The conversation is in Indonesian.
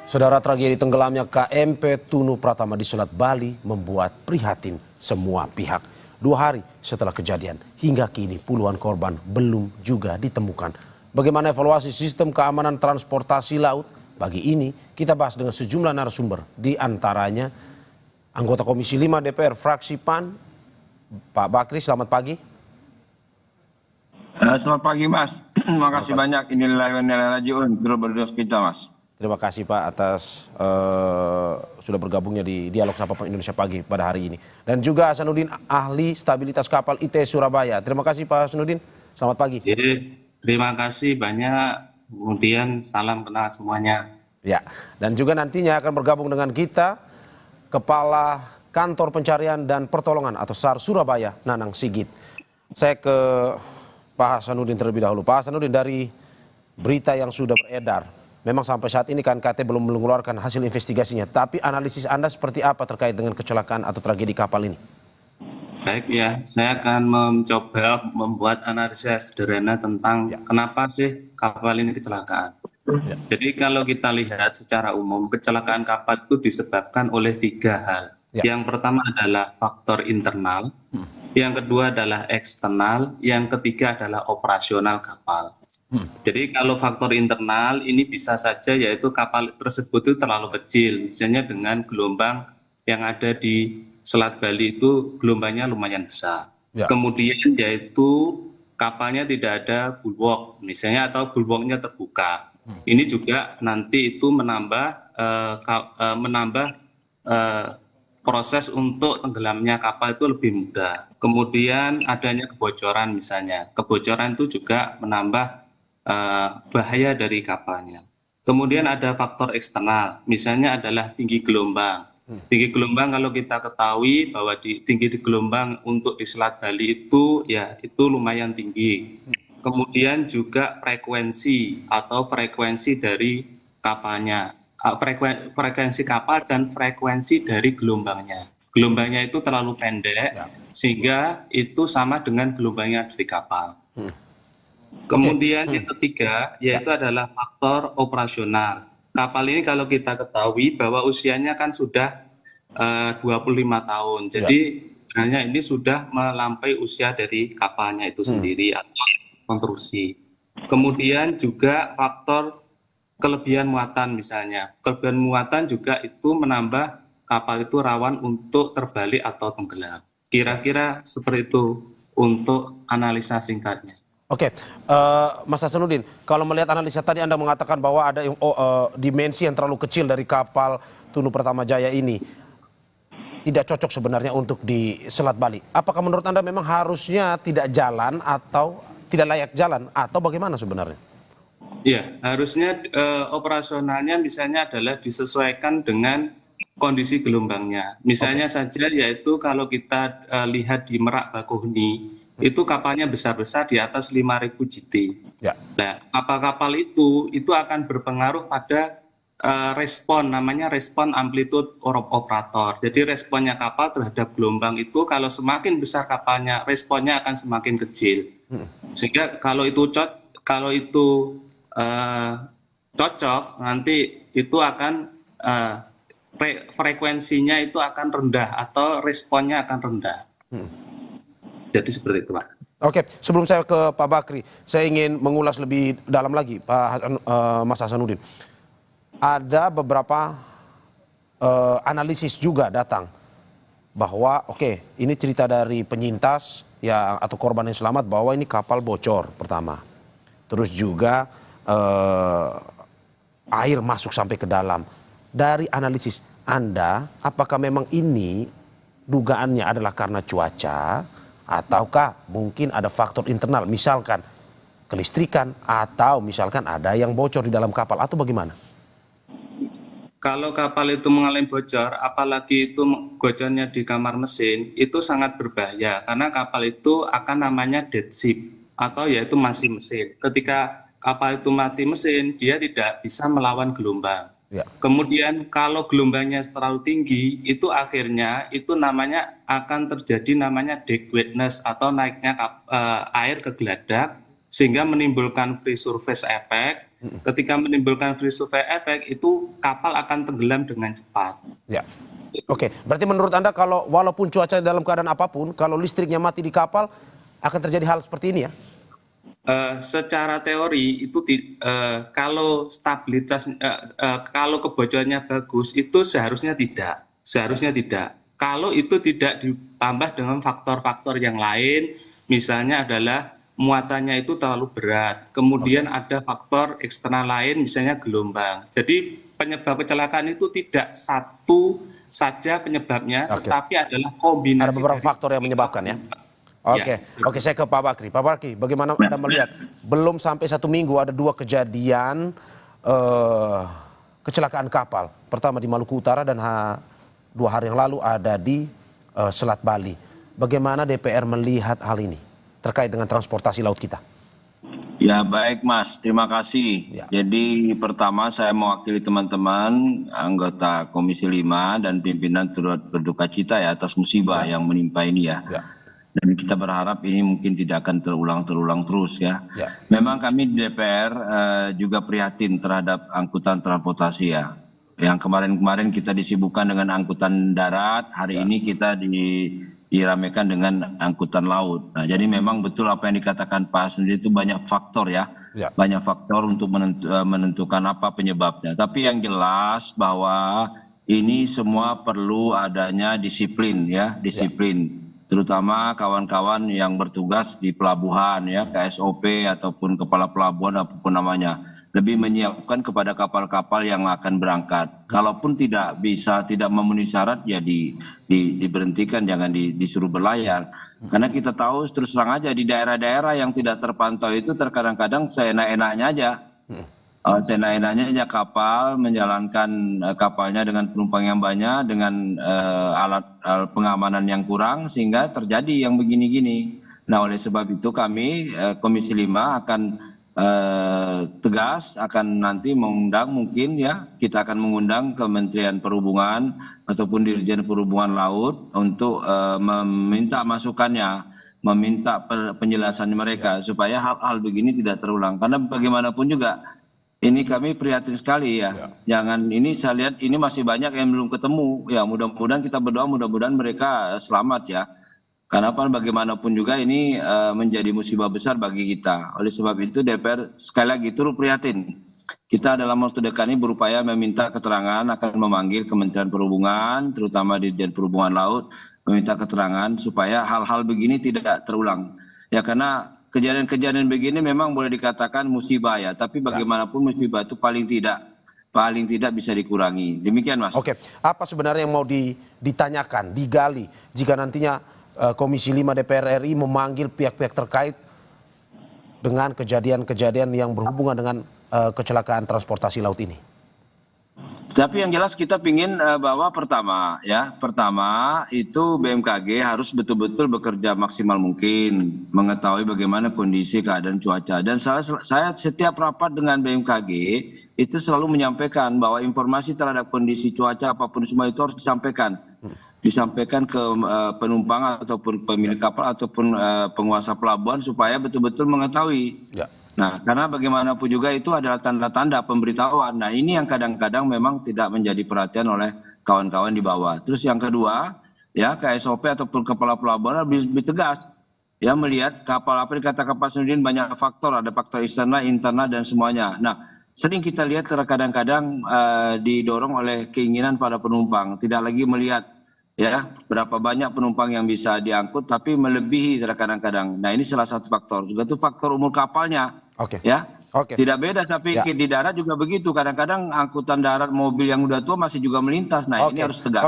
Saudara, tragedi tenggelamnya KMP Tunu Pratama di Selat Bali membuat prihatin semua pihak. 2 hari setelah kejadian, hingga kini puluhan korban belum juga ditemukan. Bagaimana evaluasi sistem keamanan transportasi laut? Pagi ini kita bahas dengan sejumlah narasumber, di antaranya anggota Komisi 5 DPR fraksi PAN, Pak Bakri. Selamat pagi. Selamat pagi, Mas. Terima kasih banyak. Inilah Rajiun, berdos kita, Mas. Terima kasih Pak atas sudah bergabungnya di Dialog Sapa Indonesia Pagi pada hari ini. Dan juga Hasanuddin, ahli stabilitas kapal IT Surabaya. Terima kasih Pak Hasanuddin. Selamat pagi. Jadi, terima kasih banyak. Kemudian salam kenal semuanya. Ya, dan juga nantinya akan bergabung dengan kita Kepala Kantor Pencarian dan Pertolongan atau SAR Surabaya, Nanang Sigit. Saya ke Pak Hasanuddin terlebih dahulu. Pak Hasanuddin, dari berita yang sudah beredar, memang sampai saat ini KNKT belum mengeluarkan hasil investigasinya, tapi analisis Anda seperti apa terkait dengan kecelakaan atau tragedi kapal ini? Baik ya, saya akan mencoba membuat analisa sederhana tentang kenapa sih kapal ini kecelakaan. Jadi kalau kita lihat secara umum, kecelakaan kapal itu disebabkan oleh 3 hal. Yang pertama adalah faktor internal, yang kedua adalah eksternal, yang ketiga adalah operasional kapal. Jadi kalau faktor internal ini bisa saja yaitu kapal tersebut itu terlalu kecil, misalnya dengan gelombang yang ada di Selat Bali itu gelombangnya lumayan besar. Kemudian yaitu kapalnya tidak ada bulwark misalnya, atau bulwarknya terbuka. Ini juga nanti itu menambah proses untuk tenggelamnya kapal itu lebih mudah. Kemudian adanya kebocoran misalnya, kebocoran itu juga menambah bahaya dari kapalnya. Kemudian ada faktor eksternal, misalnya adalah tinggi gelombang. Tinggi gelombang kalau kita ketahui bahwa tinggi gelombang untuk di Selat Bali itu ya itu lumayan tinggi. Kemudian juga frekuensi dari kapalnya, frekuensi kapal dan frekuensi dari gelombangnya. Gelombangnya itu terlalu pendek sehingga itu sama dengan gelombangnya dari kapal. Kemudian yang ketiga yaitu adalah faktor operasional. Kapal ini kalau kita ketahui bahwa usianya kan sudah 25 tahun. Jadi sebenarnya ini sudah melampaui usia dari kapalnya itu sendiri atau konstruksi. Kemudian juga faktor kelebihan muatan misalnya. Kelebihan muatan juga itu menambah kapal itu rawan untuk terbalik atau tenggelam. Kira-kira seperti itu untuk analisa singkatnya. Oke, Mas Hasanuddin, kalau melihat analisa tadi Anda mengatakan bahwa ada dimensi yang terlalu kecil dari kapal Tunu Pratama Jaya ini tidak cocok sebenarnya untuk di Selat Bali. Apakah menurut Anda memang harusnya tidak jalan atau tidak layak jalan atau bagaimana sebenarnya? Ya, harusnya operasionalnya misalnya adalah disesuaikan dengan kondisi gelombangnya. Misalnya saja yaitu kalau kita lihat di Merak Bakauheni, itu kapalnya besar-besar di atas 5.000 GT. Nah, kapal-kapal itu akan berpengaruh pada namanya respon amplitude operator. Jadi responnya kapal terhadap gelombang itu kalau semakin besar kapalnya, responnya akan semakin kecil. Sehingga kalau itu cocok, nanti itu akan frekuensinya itu akan rendah atau responnya akan rendah. Jadi seperti itu, Pak. Oke, sebelum saya ke Pak Bakri, saya ingin mengulas lebih dalam lagi, Mas Hasanuddin. Ada beberapa analisis juga datang bahwa ini cerita dari penyintas atau korban yang selamat bahwa ini kapal bocor pertama. Terus juga air masuk sampai ke dalam. Dari analisis Anda, apakah memang ini dugaannya adalah karena cuaca, ataukah mungkin ada faktor internal, misalkan kelistrikan, atau misalkan ada yang bocor di dalam kapal, atau bagaimana? Kalau kapal itu mengalami bocor, apalagi itu bocornya di kamar mesin, itu sangat berbahaya karena kapal itu akan namanya dead ship atau yaitu mati mesin. Ketika kapal itu mati mesin, dia tidak bisa melawan gelombang. Kemudian kalau gelombangnya terlalu tinggi, itu akhirnya itu namanya akan terjadi namanya deck wetness atau naiknya air ke geladak sehingga menimbulkan free surface effect Ketika menimbulkan free surface effect, itu kapal akan tenggelam dengan cepat. Ya. Oke, berarti menurut Anda kalau walaupun cuaca dalam keadaan apapun, kalau listriknya mati di kapal, akan terjadi hal seperti ini ya? Secara teori itu kalau stabilitas, kalau kebocorannya bagus, itu seharusnya tidak. Kalau itu tidak ditambah dengan faktor-faktor yang lain, misalnya adalah muatannya itu terlalu berat, kemudian ada faktor eksternal lain, misalnya gelombang. Jadi penyebab kecelakaan itu tidak satu saja penyebabnya, tetapi adalah kombinasi. Ada beberapa faktor yang menyebabkan ya. Oke, saya ke Pak Bakri. Pak Bakri, bagaimana Anda melihat? Belum sampai 1 minggu ada 2 kejadian kecelakaan kapal. Pertama di Maluku Utara dan 2 hari yang lalu ada di Selat Bali. Bagaimana DPR melihat hal ini terkait dengan transportasi laut kita? Ya baik Mas, terima kasih. Ya. Jadi pertama saya mewakili teman-teman anggota Komisi 5 dan pimpinan turut berduka cita ya atas musibah yang menimpa ini ya. Dan kita berharap ini mungkin tidak akan terulang terus ya. Memang kami di DPR juga prihatin terhadap angkutan transportasi ya. Yang kemarin-kemarin kita disibukkan dengan angkutan darat, hari ini kita diramaikan dengan angkutan laut. Nah, jadi memang betul apa yang dikatakan Pak Asndi itu banyak faktor ya. Banyak faktor untuk menentukan apa penyebabnya. Tapi yang jelas bahwa ini semua perlu adanya disiplin ya, disiplin. Terutama kawan-kawan yang bertugas di pelabuhan ya, KSOP ataupun kepala pelabuhan apapun namanya, lebih menyiapkan kepada kapal-kapal yang akan berangkat. Kalaupun tidak memenuhi syarat ya diberhentikan, jangan disuruh berlayar. Karena kita tahu terus terang aja di daerah-daerah yang tidak terpantau itu terkadang-kadang seenak-enaknya aja. Seenak-enaknya aja kapal menjalankan kapalnya dengan penumpang yang banyak, dengan alat pengamanan yang kurang, sehingga terjadi yang begini-gini. Nah oleh sebab itu kami Komisi 5 akan tegas, akan nanti mengundang mungkin ya, kita akan mengundang Kementerian Perhubungan ataupun Dirjen Perhubungan Laut untuk meminta masukannya, meminta penjelasan mereka supaya hal-hal begini tidak terulang. Karena bagaimanapun juga ini kami prihatin sekali ya. Jangan, ini saya lihat ini masih banyak yang belum ketemu. Ya mudah-mudahan kita berdoa mudah-mudahan mereka selamat ya. Karena bagaimanapun juga ini menjadi musibah besar bagi kita. Oleh sebab itu DPR sekali lagi turut prihatin. Kita dalam waktu dekat ini berupaya meminta keterangan, akan memanggil Kementerian Perhubungan, terutama Dirjen Perhubungan Laut, meminta keterangan supaya hal-hal begini tidak terulang. Ya karena kejadian-kejadian begini memang boleh dikatakan musibah ya, tapi bagaimanapun musibah itu paling tidak bisa dikurangi. Demikian Mas. Oke, apa sebenarnya yang mau ditanyakan, digali jika nantinya Komisi 5 DPR RI memanggil pihak-pihak terkait dengan kejadian-kejadian yang berhubungan dengan kecelakaan transportasi laut ini? Tapi yang jelas kita ingin bahwa pertama itu BMKG harus betul-betul bekerja maksimal mungkin, mengetahui bagaimana kondisi keadaan cuaca. Dan saya setiap rapat dengan BMKG itu selalu menyampaikan bahwa informasi terhadap kondisi cuaca apapun semua itu harus disampaikan ke penumpang ataupun pemilik kapal ataupun penguasa pelabuhan supaya betul-betul mengetahui. Nah, karena bagaimanapun juga itu adalah tanda-tanda pemberitahuan. Nah, ini yang kadang-kadang memang tidak menjadi perhatian oleh kawan-kawan di bawah. Terus yang kedua, ya KSOP ataupun kepala pelabuhan harus lebih tegas. Ya, melihat kapal apa dikatakan Pak Asndin banyak faktor, ada faktor eksternal, internal dan semuanya. Nah, sering kita lihat kadang-kadang didorong oleh keinginan para penumpang, tidak lagi melihat ya berapa banyak penumpang yang bisa diangkut, tapi melebihi kadang-kadang. Nah, ini salah satu faktor. Juga itu faktor umur kapalnya. Tidak beda, saya pikir di darat juga begitu. Kadang-kadang angkutan darat mobil yang udah tua masih juga melintas. Nah, ini harus tegas.